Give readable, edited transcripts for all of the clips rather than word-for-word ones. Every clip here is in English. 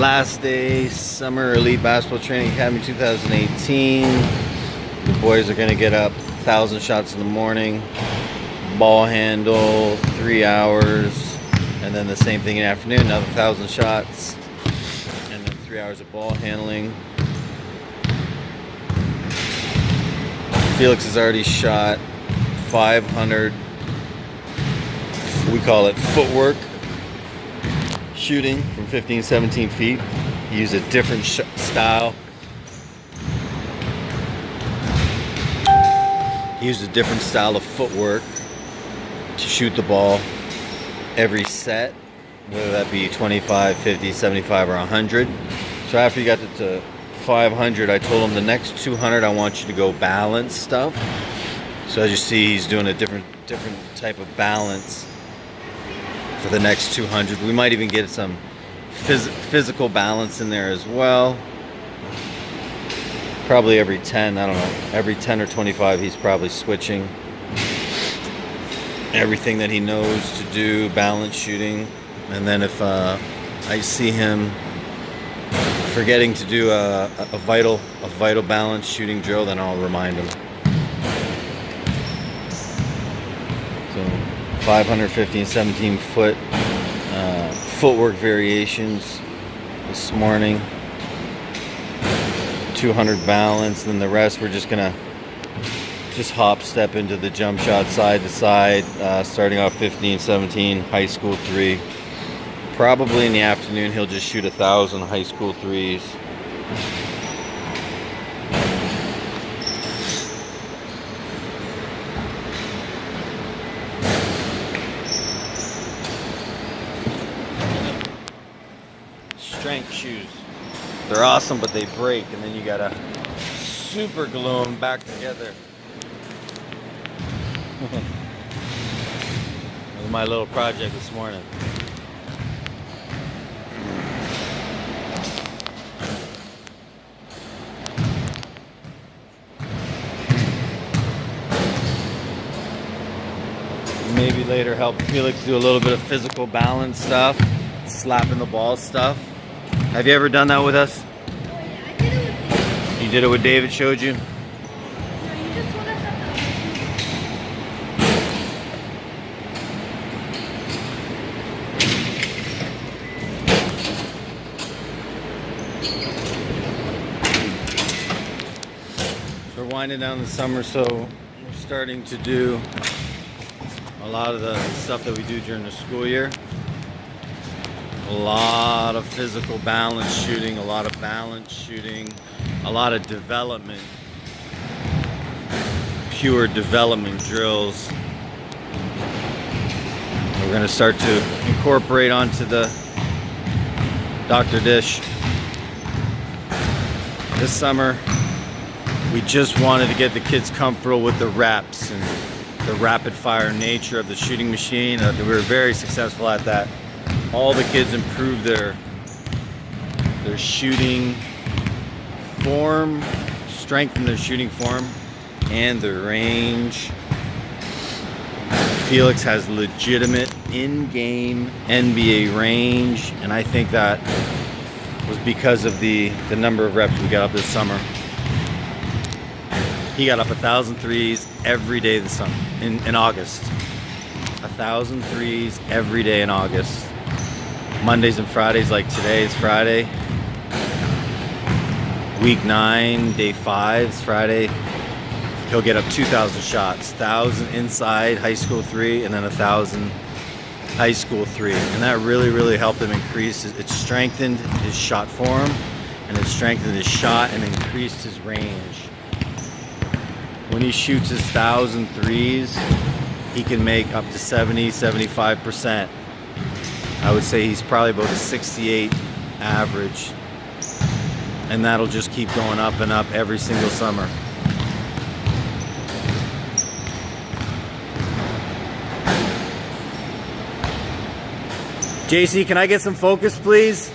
Last day, Summer Elite Basketball Training Academy 2018. The boys are going to get up 1,000 shots in the morning, ball handle, 3 hours, and then the same thing in the afternoon, another 1,000 shots, and then 3 hours of ball handling. Felix has already shot 500, we call it footwork shooting from 15, 17 feet. He used a different style. He used a different style of footwork to shoot the ball every set, whether that be 25, 50, 75, or 100. So after he got to 500, I told him the next 200 I want you to go balance stuff. So as you see, he's doing a different type of balance for the next 200. We might even get some physical balance in there as well. Probably every 10, I don't know, every 10 or 25 he's probably switching everything that he knows to do, balance shooting. And then if I see him forgetting to do a vital balance shooting drill, then I'll remind him. So 550 and 17 foot footwork variations this morning. 200 balance, then the rest we're just gonna hop step into the jump shot side to side, starting off 15, 17, high school 3. Probably in the afternoon he'll just shoot 1,000 high school 3s. Strength shoes. They're awesome, but they break, and then you gotta super glue them back together. That was my little project this morning. Maybe later help Felix do a little bit of physical balance stuff, slapping the ball stuff. Have you ever done that with us? Oh yeah, I did it with David. You did it with David, showed you? No, you just told us that. We're winding down the summer, so we're starting to do a lot of the stuff that we do during the school year. A lot of physical balance shooting, a lot of balance shooting, a lot of development, pure development drills. We're going to start to incorporate onto the Dr. Dish. This summer, we just wanted to get the kids comfortable with the reps and the rapid fire nature of the shooting machine. We were very successful at that. All the kids improved their shooting form, strengthened their shooting form, and their range. Felix has legitimate in-game NBA range, and I think that was because of the number of reps we got up this summer. He got up 1,000 threes every day this summer, in August. 1,000 threes every day in August. Mondays and Fridays, like today is Friday. Week 9, day 5 is Friday. He'll get up 2,000 shots, 1,000 inside high school 3, and then 1,000 high school 3. And that really helped him increase. It strengthened his shot form, and it strengthened his shot and increased his range. When he shoots his 1,000 threes, he can make up to 70-75%. I would say he's probably about a 68 average, and that'll just keep going up and up every single summer. JC, can I get some focus, please?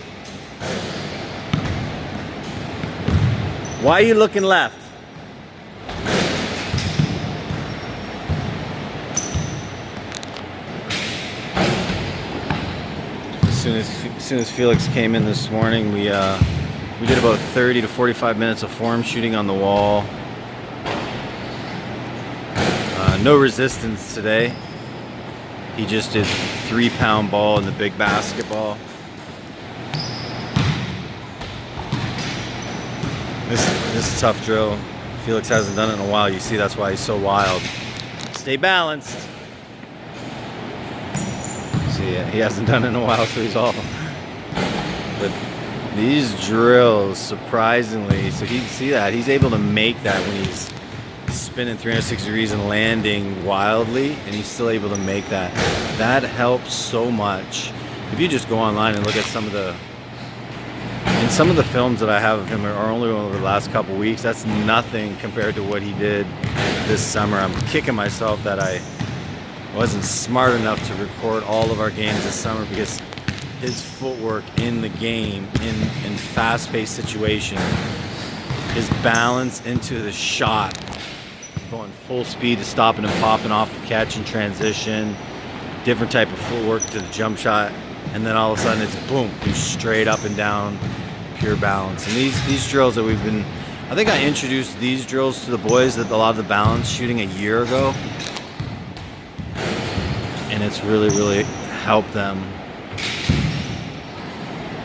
Why are you looking left? soon as Felix came in this morning, we did about 30 to 45 minutes of form shooting on the wall. No resistance today. He just did 3-pound ball in the big basketball. This is a tough drill. Felix hasn't done it in a while. You see, that's why he's so wild. Stay balanced. See, he hasn't done it in a while, so he's all. But these drills, surprisingly, so he see that he's able to make that when he's spinning 360 degrees and landing wildly, and he's still able to make that. That helps so much. If you just go online and look at some of the films that I have of him are only over the last couple weeks. That's nothing compared to what he did this summer. I'm kicking myself that I wasn't smart enough to record all of our games this summer, because his footwork in the game, in fast-paced situations, his balance into the shot, going full speed to stopping and popping off the catch and transition, different type of footwork to the jump shot, and then all of a sudden it's boom, he's straight up and down, pure balance. And these drills that we've been, I think I introduced these drills to the boys, that a lot of the balance shooting a year ago, and it's really helped them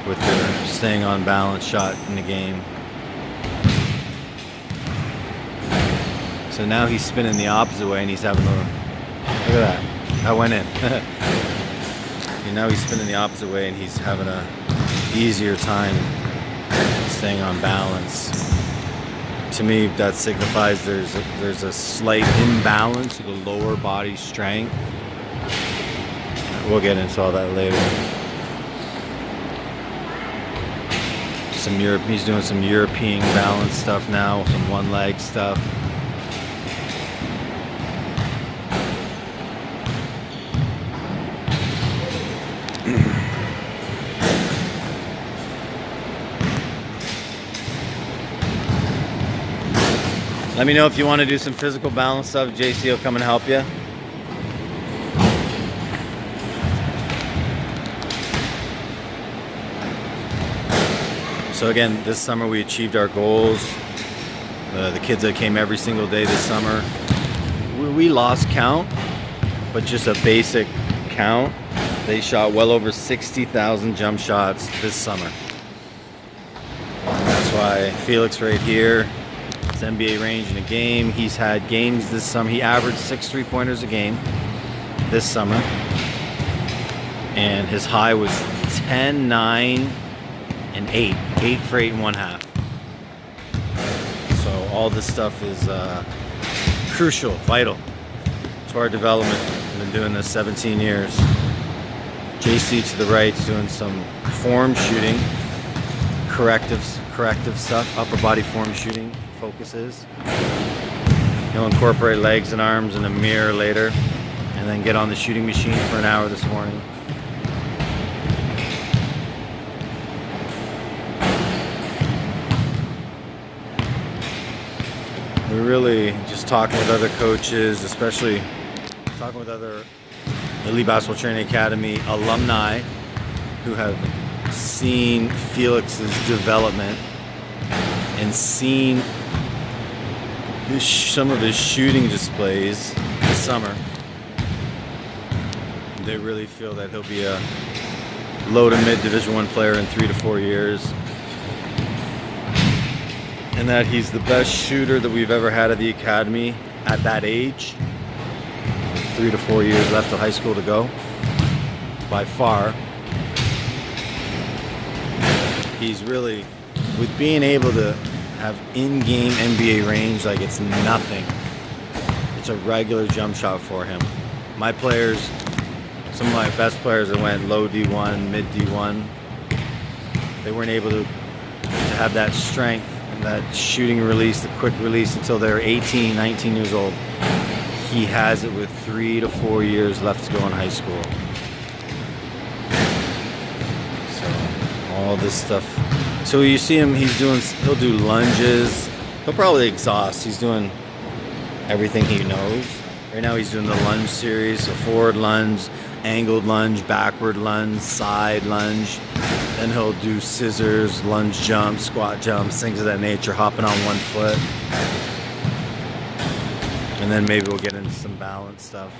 with their staying on balance shot in the game. So now he's spinning the opposite way and he's having a, look at that, I went in. And now he's spinning the opposite way and he's having a easier time staying on balance. To me, that signifies there's a slight imbalance to the lower body strength. We'll get into all that later. He's doing some European balance stuff now, some one leg stuff. Let me know if you want to do some physical balance stuff. JC will come and help you. So again, this summer we achieved our goals. The kids that came every single day this summer, we lost count, but just a basic count. They shot well over 60,000 jump shots this summer. And that's why Felix right here, it's NBA range in a game. He's had games this summer. He averaged 6 3-pointers a game this summer. And his high was 10, 9, and 8. 8 for 8 and 1/2. So all this stuff is crucial, vital to our development. I've been doing this 17 years. JC to the right is doing some form shooting, corrective stuff, upper body form shooting focuses. He'll incorporate legs and arms in a mirror later, and then get on the shooting machine for an hour this morning. We're really just talking with other coaches, especially talking with other Elite Basketball Training Academy alumni who have seen Felix's development and seen some of his shooting displays this summer. They really feel that he'll be a low to mid Division I player in 3 to 4 years, and that he's the best shooter that we've ever had at the academy at that age. 3 to 4 years left of high school to go, by far. He's really, with being able to have in-game NBA range like it's nothing. It's a regular jump shot for him. My players, some of my best players that went low D1, mid D1, they weren't able to have that strength and that shooting release, the quick release until they're 18, 19 years old. He has it with 3 to 4 years left to go in high school. So all this stuff. So you see him, he'll do lunges. He'll probably exhaust. He's doing everything he knows. Right now he's doing the lunge series, so forward lunge, angled lunge, backward lunge, side lunge. Then he'll do scissors, lunge jumps, squat jumps, things of that nature, hopping on one foot. And then maybe we'll get into some balance stuff.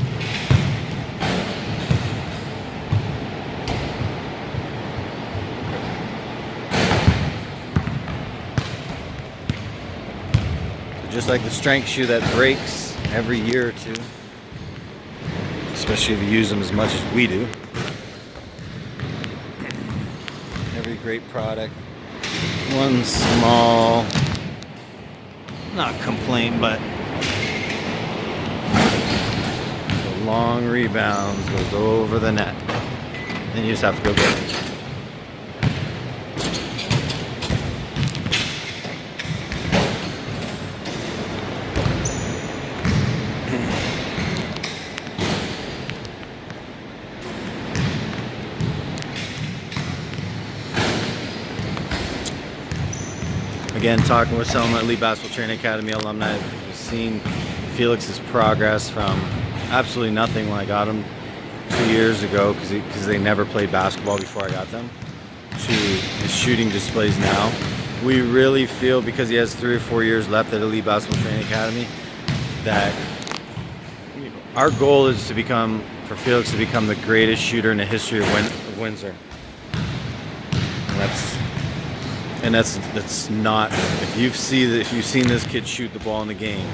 Just like the strength shoe that breaks every year or two, especially if you use them as much as we do. Every great product, one small, not complaint, but the long rebounds goes over the net. Then you just have to go get it. Again, talking with some Elite Basketball Training Academy alumni, we've seen Felix's progress from absolutely nothing when I got him 2 years ago, because they never played basketball before I got them, to his shooting displays now. We really feel, because he has 3 or 4 years left at Elite Basketball Training Academy, that our goal is to become, for Felix to become the greatest shooter in the history of Windsor. And that's not, if you've seen this kid shoot the ball in the game,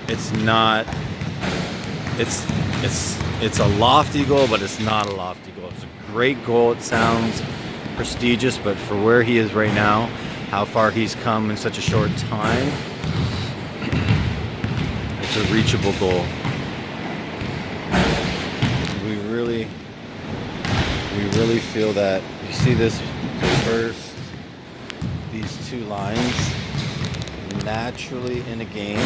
it's not, it's a lofty goal, but it's not a lofty goal. It's a great goal. It sounds prestigious, but for where he is right now, how far he's come in such a short time, it's a reachable goal. We really feel that, you see this first, these 2 lines, naturally in a game,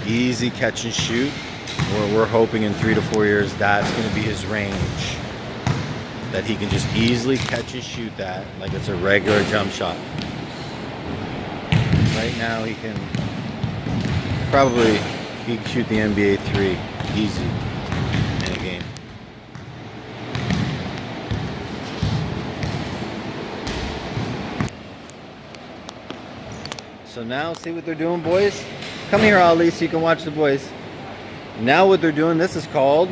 easy catch and shoot, where we're hoping in 3 to 4 years that's going to be his range, that he can just easily catch and shoot that like it's a regular jump shot. Right now he can shoot the NBA 3 easy in a game. So now, see what they're doing, boys? Come here, Ali, so you can watch the boys. Now what they're doing, this is called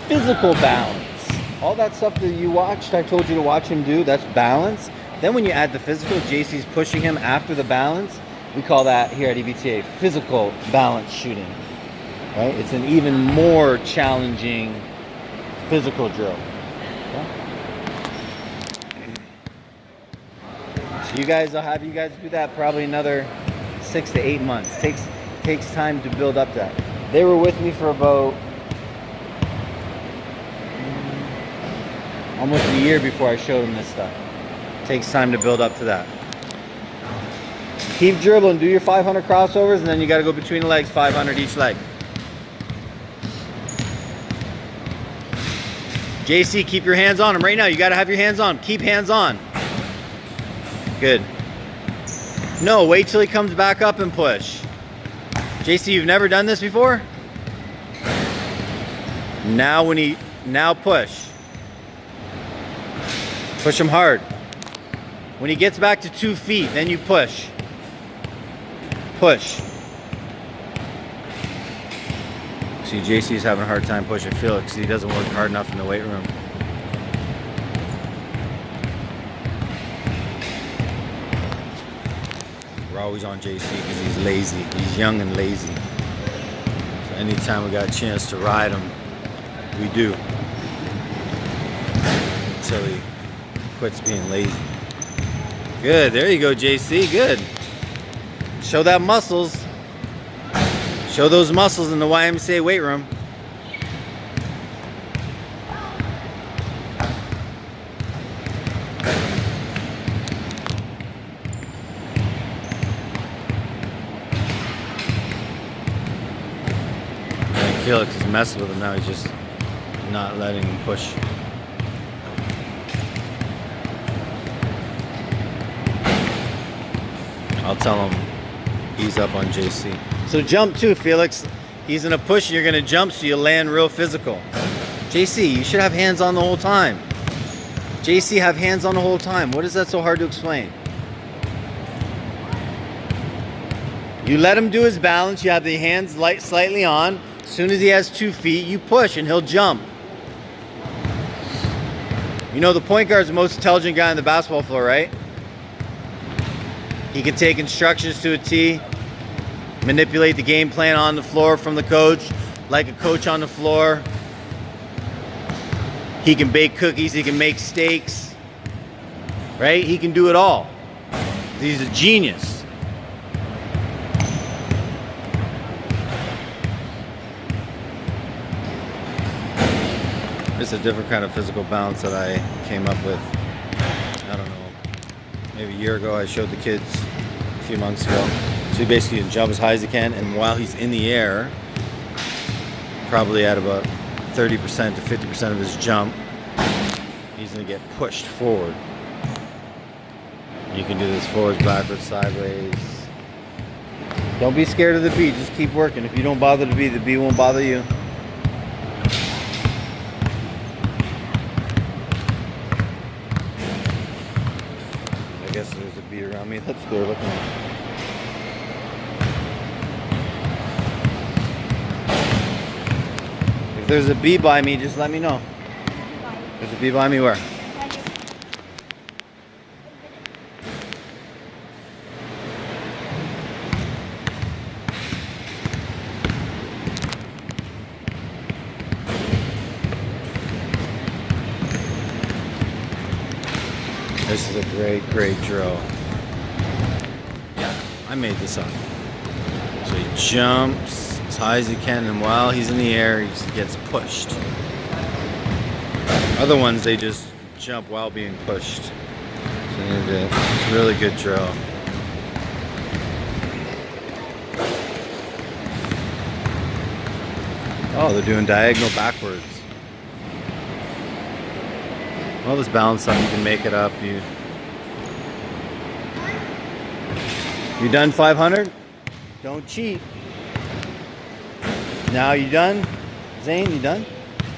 physical balance. All that stuff that you watched, I told you to watch him do, that's balance. Then when you add the physical, JC's pushing him after the balance. We call that here at EBTA physical balance shooting. Right? It's an even more challenging physical drill. Okay? You guys, I'll have you guys do that probably another 6 to 8 months. Takes time to build up that. They were with me for about almost a year before I showed them this stuff. Takes time to build up to that. Keep dribbling, do your 500 crossovers, and then you got to go between the legs, 500 each leg. JC, keep your hands on him right now. You got to have your hands on him. Keep hands on. Good. No, wait till he comes back up and push. JC, you've never done this before? Now push. Push him hard. When he gets back to 2 feet, then you push. Push. See, JC's having a hard time pushing Felix. He doesn't work hard enough in the weight room. We're always on JC because he's lazy. He's young and lazy. So anytime we got a chance to ride him, we do. Until he quits being lazy. Good. There you go, JC. Good. Show that muscles. Show those muscles in the YMCA weight room. Felix is messing with him now. He's just not letting him push. I'll tell him ease up on JC. So jump too, Felix. He's gonna push and you're gonna jump so you land real physical. JC, you should have hands on the whole time. JC, have hands on the whole time. What is that so hard to explain? You let him do his balance. You have the hands slightly on. As soon as he has 2 feet, you push and he'll jump. You know the point guard is the most intelligent guy on the basketball floor, right? He can take instructions to a T, manipulate the game plan on the floor from the coach, like a coach on the floor. He can bake cookies, he can make steaks, right? He can do it all. He's a genius. It's a different kind of physical balance that I came up with. I don't know, maybe a year ago. I showed the kids a few months ago. So he basically can jump as high as he can, and while he's in the air, probably at about 30% to 50% of his jump, he's going to get pushed forward. You can do this forwards, backwards, sideways. Don't be scared of the bee, just keep working. If you don't bother the bee won't bother you. I guess there's a bee around me. That's what they're looking at. If there's a bee by me, just let me know. There's a bee by me where? This is a great drill. Yeah, I made this up. So he jumps as high as he can, and while he's in the air, he just gets pushed. Other ones, they just jump while being pushed. So it's a really good drill. Oh, they're doing diagonal backwards. All this balance stuff, you can make it up. You done 500? Don't cheat. Now you done? Zane, you done?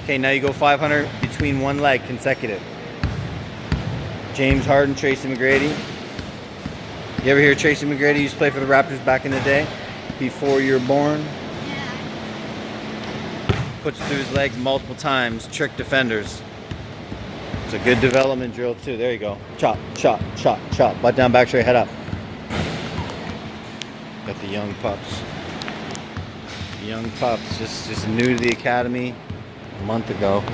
Okay, now you go 500 between one leg consecutive. James Harden, Tracy McGrady. You ever hear Tracy McGrady used to play for the Raptors back in the day? Before you were born? Puts through his legs multiple times, trick defenders. It's a good development drill too. There you go. Chop, chop, chop, chop. Butt down, back straight, head up. Got the young pups. The young pups, just new to the academy a month ago.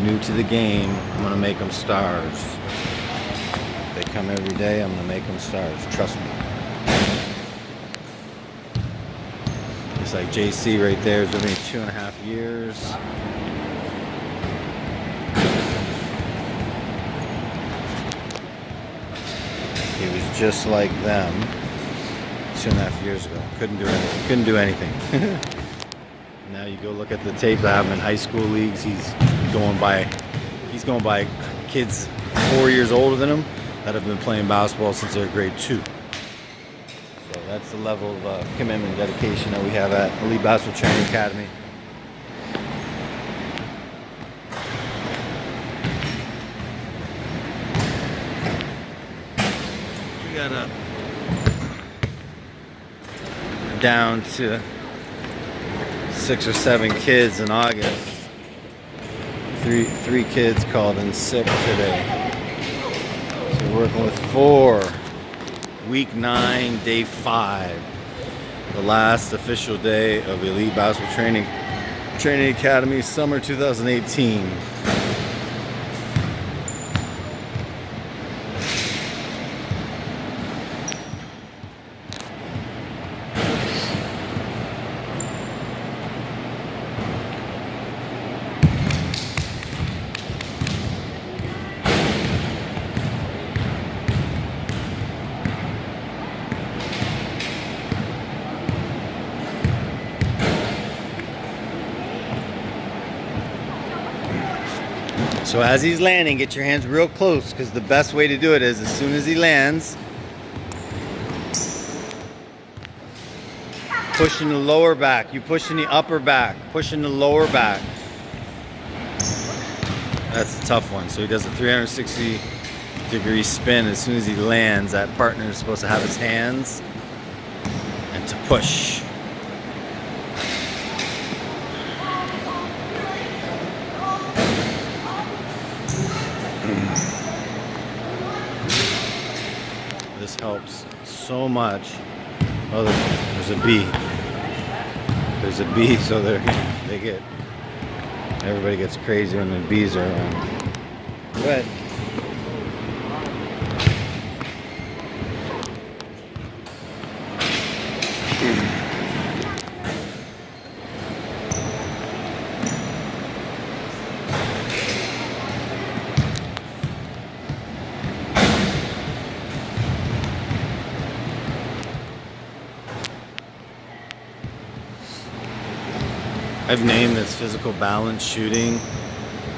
New to the game. I'm gonna make them stars. They come every day. I'm gonna make them stars. Trust me. It's like JC right there. It's been 2.5 years. He was just like them 2.5 years ago. Couldn't do anything. Now you go look at the tape. I have him in high school leagues. He's going by kids 4 years older than him that have been playing basketball since they're grade 2. So that's the level of commitment and dedication that we have at Elite Basketball Training Academy. Down to 6 or 7 kids in August. Three kids called in sick today. So we're working with 4. Week 9, day 5. The last official day of Elite Basketball Training Academy, summer 2018. So as he's landing, get your hands real close, because the best way to do it is as soon as he lands, Pushing the lower back. You pushing the upper back. Pushing the lower back. That's a tough one. So he does a 360-degree spin. As soon as he lands, that partner is supposed to have his hands and to push. This helps so much. Oh, there's a bee. There's a bee, so everybody gets crazy when the bees are around. Go ahead. I've named this physical balance shooting.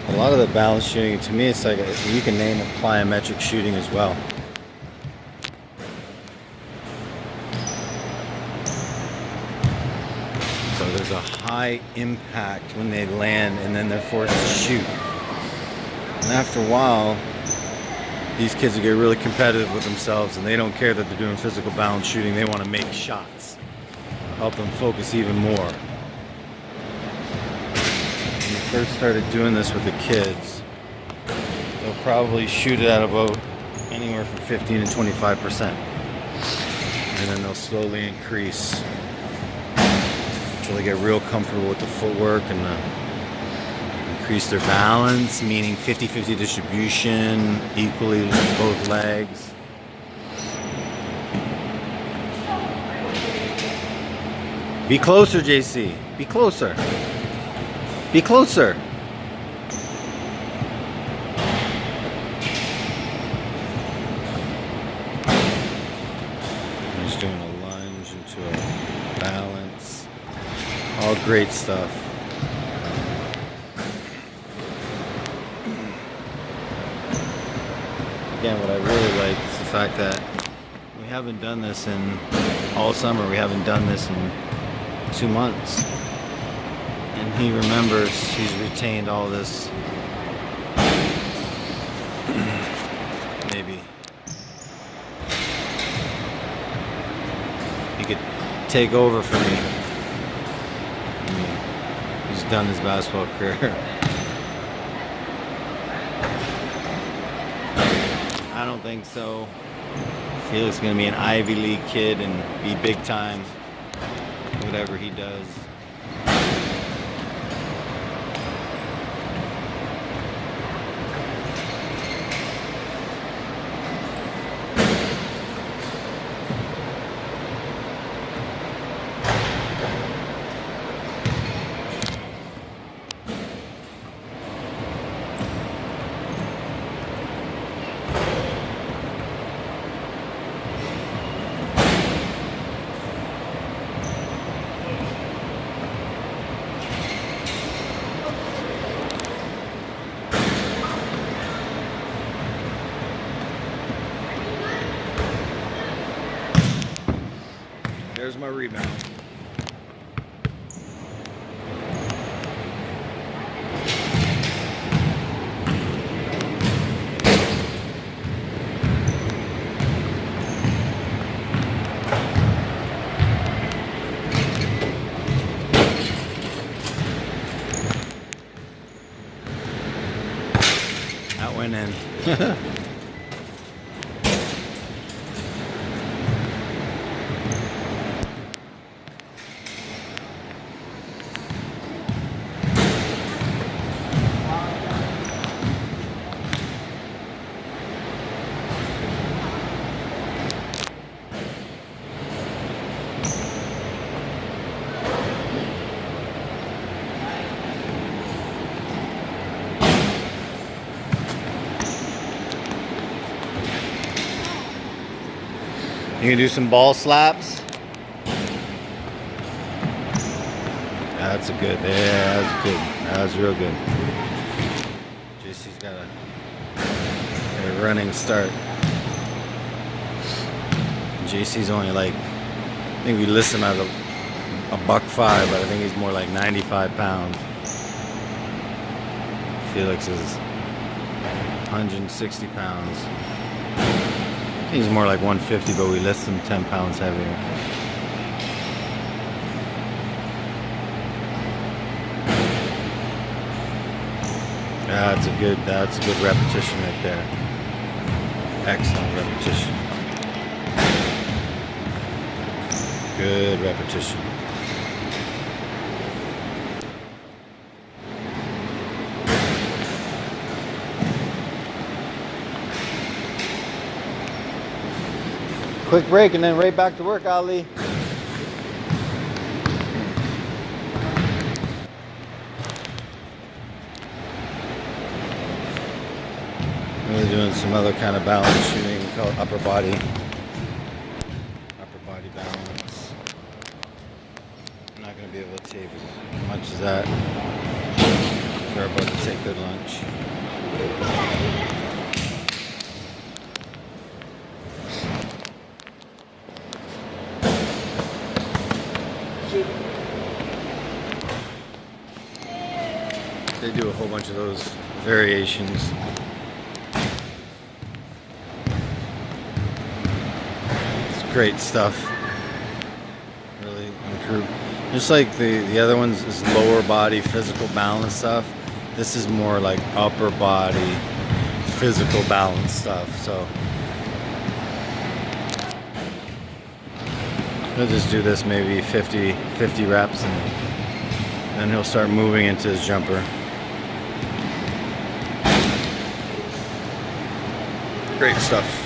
A lot of the balance shooting, to me, it's like you can name it plyometric shooting as well. So there's a high impact when they land and then they're forced to shoot. And after a while, these kids will get really competitive with themselves and they don't care that they're doing physical balance shooting. They want to make shots. Help them focus even more. First started doing this with the kids, they'll probably shoot it at about anywhere from 15 to 25%, and then they'll slowly increase until they get real comfortable with the footwork and increase their balance, meaning 50-50 distribution, equally with both legs. Be closer, JC. Be closer. Be closer. I'm just doing a lunge into a balance. All great stuff. Again, what I really like is the fact that we haven't done this in all summer. We haven't done this in 2 months. And he remembers, he's retained all this. Maybe he could take over for me. He's done his basketball career. I don't think so. I feel it's going to be an Ivy League kid and be big time, whatever he does. There's my rebound. That went in. You can do some ball slaps. That's a good. Yeah, that's good. That's real good. JC's got a running start. JC's only like, I think we list him at 105, but I think he's more like 95 pounds. Felix is 160 pounds. I think he's more like 150, but we list him 10 pounds heavier. That's a good repetition right there. Excellent repetition. Good repetition. Quick break and then right back to work, Ali. Really doing some other kind of balance shooting called upper body balance. I'm not going to be able to tape as much as that. We're about to take good lunch. They do a whole bunch of those variations. It's great stuff. Really improve. Just like the other ones is lower body physical balance stuff. This is more like upper body physical balance stuff. So he'll just do this maybe 50 reps and then he'll start moving into his jumper. Great stuff.